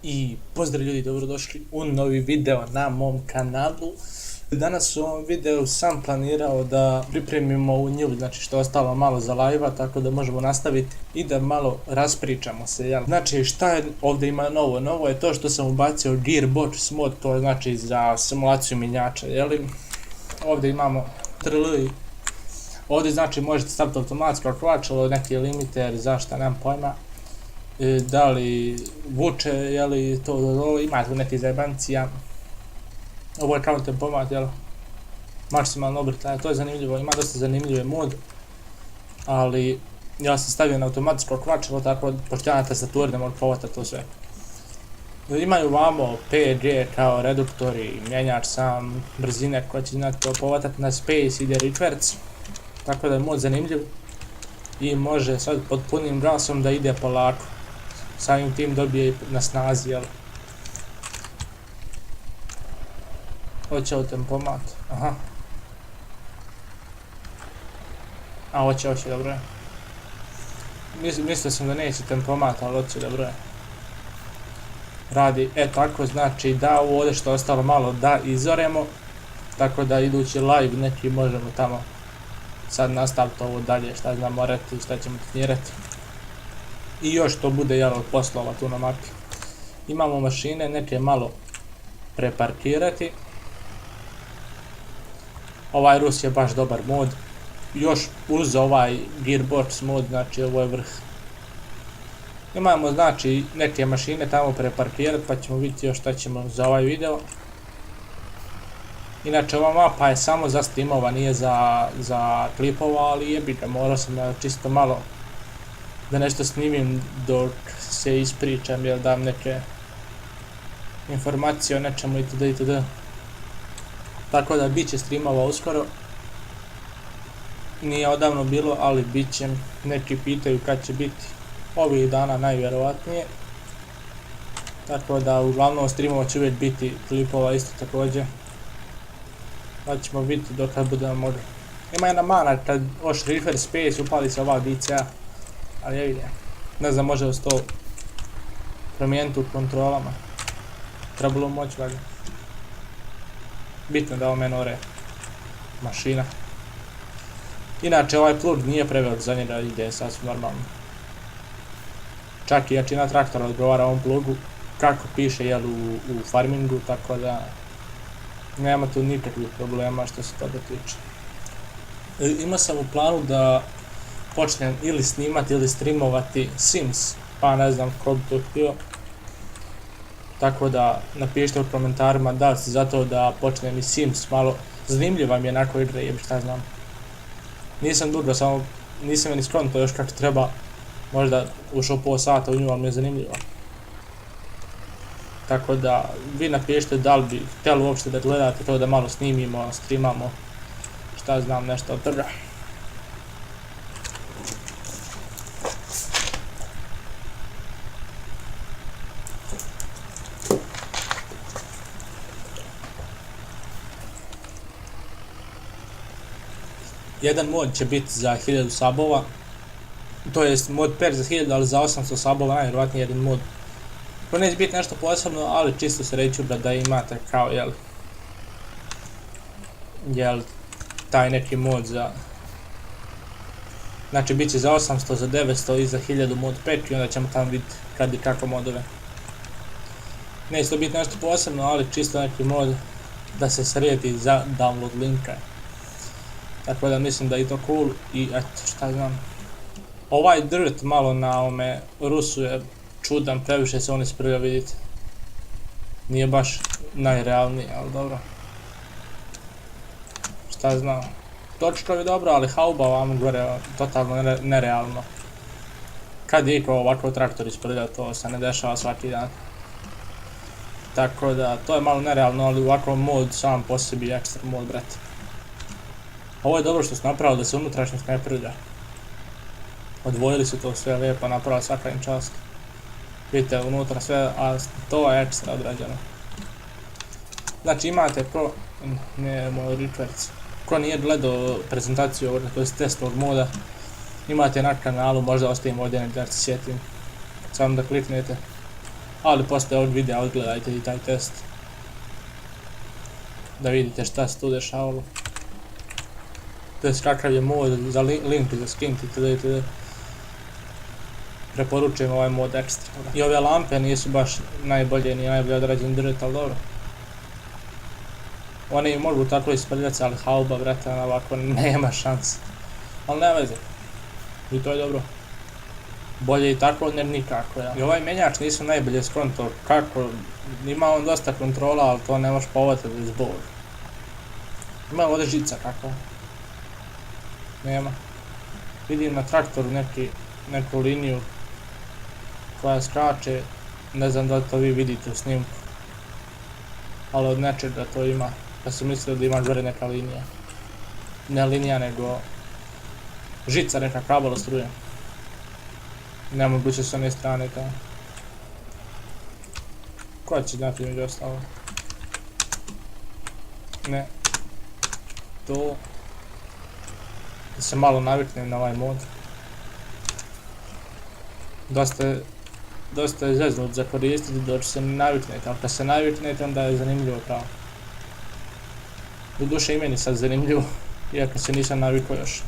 I pozdrav ljudi, dobrodošli u novi video na mom kanalu. Danas u ovom videu sam planirao da pripremimo u nju, znači što je ostalo malo za live-a, tako da možemo nastaviti i da malo raspričamo se, jel? Znači šta je ovdje ima novo? Novo je to što sam ubacio Gearbox mod, to je znači za simulaciju mjenjača, jeli? Ovdje imamo trl. Ovdje znači možete staviti automatsko kvačalo, neki limiter, zašta, nemam pojma. Da li vuče, jeli to, ima tu neki zajebancija. Ovo je kao tempomat, jel? Maksimalno obrtaje, to je zanimljivo, ima dosta zanimljive mod. Ali ja sam stavio na automatsko kvačalo, tako pošto ja na tastaturi ne mogu povatati to sve. Imaju vamo PG kao reduktori, mjenjač sam, brzine koja će znati to povatati na space ide reverse. Tako da je mod zanimljiv. I može sad pod punim gasom da ide polako. Samim tim dobije na snazi, jel? Hoće u tempomat, aha. A hoće, dobro je. Mislio sam da neće tempomat, ali hoće, dobro je. Radi, tako znači da ovo ovdje što je ostalo malo da izoremo. Tako da idući live neki možemo tamo sad nastaviti ovo dalje, šta znamo morati, šta ćemo trenirati. I još to bude jel od poslova tu na mapi. Imamo mašine, neke malo preparkirati. Ovaj Rus je baš dobar mod. Još uz ovaj Gearbox mod, znači ovo je vrh. Imamo znači neke mašine tamo preparkirati pa ćemo vidjeti još šta ćemo za ovaj video. Inače ova mapa je samo za streamova, nije za klipova, ali jebiga, morao sam ja čisto malo da nešto snimim dok se ispričam, jel dam neke informacije o nečemu itd. Tako da bit će streamova uskoro. Nije odavno bilo, ali bit će, neki pitaju kad će biti, ovih dana najvjerovatnije. Tako da uglavnom streamova će uvijek biti, klipova isto također. Pa ćemo vidjeti dok kad budemo mogli. Ima jedna mana kad oš reverse space upali se ova DCA. Ali je vidim. Ne znam može li se to promijeniti u kontrolama. Trebalo moći valjda. Bitno da ovo meni ore mašina. Inače ovaj plug nije prevelik za njega, ide sasvim normalno. Čak i jačina traktora odgovara ovom plugu kako piše jel u farmingu, tako da nema tu nikakvih problema što se toga tiče. Imao sam u planu da počnem ili snimati ili streamovati Sims, pa ne znam ko bi to htio. Tako da napišite u komentarima da li ste za to da počnem i Sims, malo zanimljiva mi je onako igra, jebi šta znam. Nisam dugo, samo nisam je ni skonto još kako treba, možda ušao pola sata u nju, ali mi je zanimljivo. Tako da vi napišite da li bi htjeli uopšte da gledate to da malo snimimo, streamamo, šta znam nešto od toga. Jedan mod će biti za 1000 subova, to jest mod per za 1000, ali za 800 subova najvjerovatnije jedan mod. To neće biti nešto posebno, ali čisto se reći da imate kao jel taj neki mod za, znači bit će za 800, za 900 i za 1000 mod pack i onda ćemo tamo vidjeti kad i kako modove. Neće to biti nešto posebno, ali čisto neki mod da se sredi za download linka. Tako da mislim da je to cool i eto šta znam. Ovaj dirt malo na ovome Rusu je čudan, previše se on isprlja vidjeti. Nije baš najrealniji, ali dobro. Šta znam. Točkov je dobro, ali hauba ovamo gore totalno nerealno. Kad je iko ovako traktor isprlja, to se ne dešava svaki dan. Tako da to je malo nerealno, ali ovako mod sam po sebi je ekstra mod, brate. Ovo je dobro što su napravili da se unutrašnjost ne prlja. Odvojili su to sve lijepo, napravili svaka im čast. Vidite unutra sve, a to je ekstra odrađeno. Znači imate ne moj reverse, ko nije gledao prezentaciju ovdje, to je test ovog moda, imate na kanalu, možda ostavim ovdje da se sjetim. Samo da kliknete. Ali poslije ovog videa odgledajte i taj test. Da vidite šta se tu dešavalo. To je kakav je mod za link za skinti itd. Preporučujem ovaj mod ekstra. I ove lampe nisu baš najbolje ni najbolje odrađeni drvet, ali dobro. One mogu tako isprljati, ali hauba, brate, ona ovako nema šanse. Ali ne veze. I to je dobro. Bolje i tako, ne nikako, ja. I ovaj menjač nisu najbolje skonto, kako, ima on dosta kontrola, ali to ne možeš povatiti iz bol. Ima ovdje žica kako. Nema. Vidim na traktoru neku liniju koja skače, ne znam da li to vi vidite u snimku. Ali od nečega to ima, pa sam mislio da ima gore neka linija. Ne linija, nego žica, neka kabela struje. Nemoguće s one strane tamo. Ko će znati među ostalo? Ne. To. Da se malo naviknem na ovaj mod. Dosta je zeznut za koristiti dok se ne naviknete, ali kad se naviknete onda je zanimljivo pravo. U duše i meni sad zanimljivo, iako se nisam navikao još.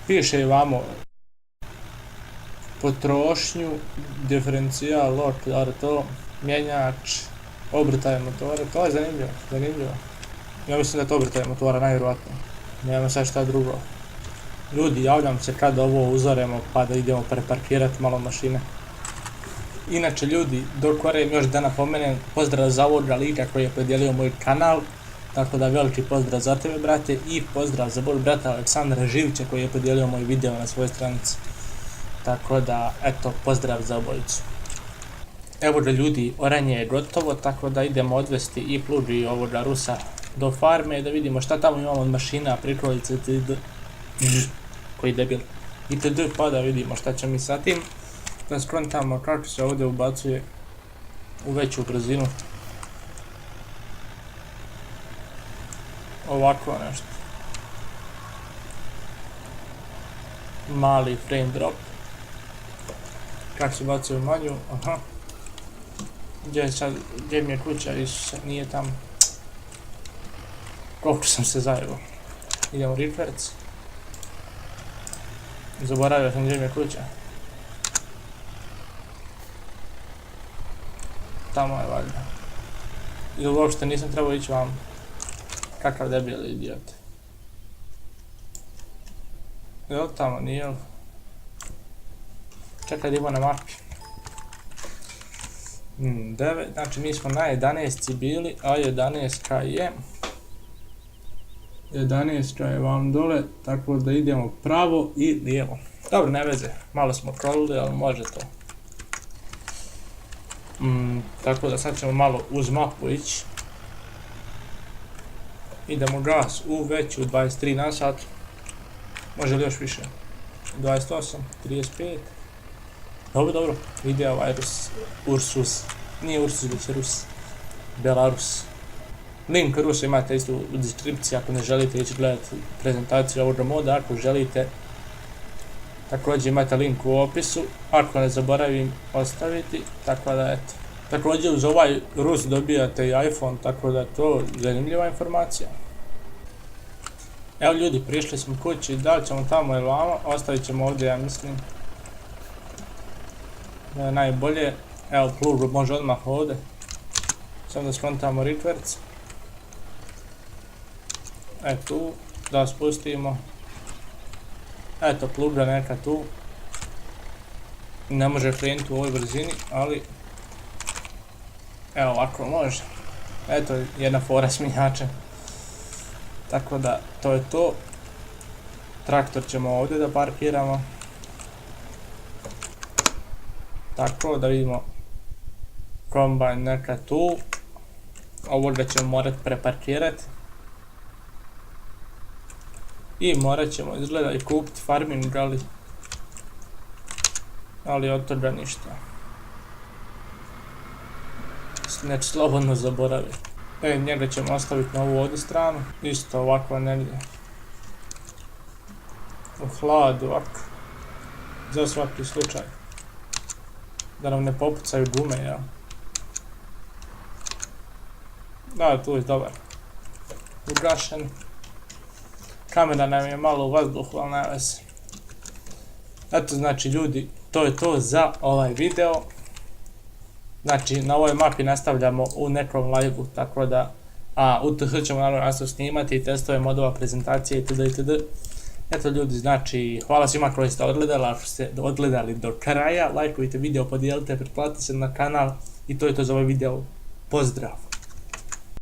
Piše i vamo potrošnju, diferencijal, lok, to, mjenjač, obrtaje motora, to je zanimljivo. Ja mislim da je to obrtaje motora najvjerojatnije, nema sad šta drugo. Ljudi, javljam se kad ovo uzoremo pa da idemo preparkirati malo mašine. Inače ljudi, dok korim još da napomenem, pozdrav za ovoga lika koji je podijelio moj kanal, tako da veliki pozdrav za tebe brate i pozdrav za moj brata Aleksandra Živića koji je podijelio moj video na svojoj stranici. Tako da, eto, pozdrav za obojicu. Evo ga ljudi, oranje je gotovo, tako da idemo odvesti i plugi i ovoga Rusa do farme da vidimo šta tamo imamo od mašina, prikolice, koji debil, itd. Pa da vidimo šta ćemo mi sa tim. Da skontamo kako se ovdje ubacuje u veću brzinu. Ovako nešto. Mali frame drop. Kako se ubacuje u manju, aha. Gdje mi je kuća, Isuse, nije tamo. Koliko sam se zajebao. Idemo reverse. Zaboravio sam gdje mi je kuća. Tamo je valjda. I uopšte nisam trebao ići vam. Kakav debil idiot. Jel tamo, nije li? Čekaj da ima na mapi. 9, znači mi smo na 11 bili, a 11 je 11 je vam dole, tako da idemo pravo i lijevo. Dobro, ne veze, malo smo krolili, ali može to. Tako da sad ćemo malo uz mapu ići. Idemo gas u veću 23 na sat. Može li još više? 28, 35. Dobro, ide ovaj Ursus. Nije Ursus, već Rus. Belarus. Link Rusa imate isto u deskripciji ako ne želite ići gledati prezentaciju ovoga moda. Ako želite, također imate link u opisu. Ako ne zaboravim ostaviti, tako da eto. Također uz ovaj Rus dobijate i iPhone, tako da je to zanimljiva informacija. Evo ljudi, prišli smo kući, da li ćemo tamo ili vamo, ostavit ćemo ovdje, ja mislim. Da je najbolje. Evo, plug može odmah ovdje. Samo da skontamo reverse. Tu, da spustimo. Eto, pluga neka tu. Ne može krenuti u ovoj brzini, ali evo ovako može. Eto, jedna fora s mjenjačem. Tako da, to je to. Traktor ćemo ovdje da parkiramo. Tako da vidimo kombajn neka tu. Ovoga ćemo morat preparkirati. I morat ćemo izgleda i kupiti farming, ali od toga ništa. Neće slobodno zaboraviti. Njega ćemo ostaviti na ovu ovdje stranu. Isto ovako negdje. U hladu ovako. Za svaki slučaj. da nam ne popucaju gume, jel? Da, tu je dobar. Ugašen. Kamera nam je malo u vazduhu, ali nema veze. Eto, znači ljudi, to je to za ovaj video. Znači, na ovoj mapi nastavljamo u nekom live-u, tako da UTH ćemo naravno nastaviti snimati i testove modova, prezentacije itd. Eto ljudi, znači, hvala svima koji ste odgledali do kraja, lajkujte video, podijelite, pretplatite se na kanal i to je to za ovaj video. Pozdrav!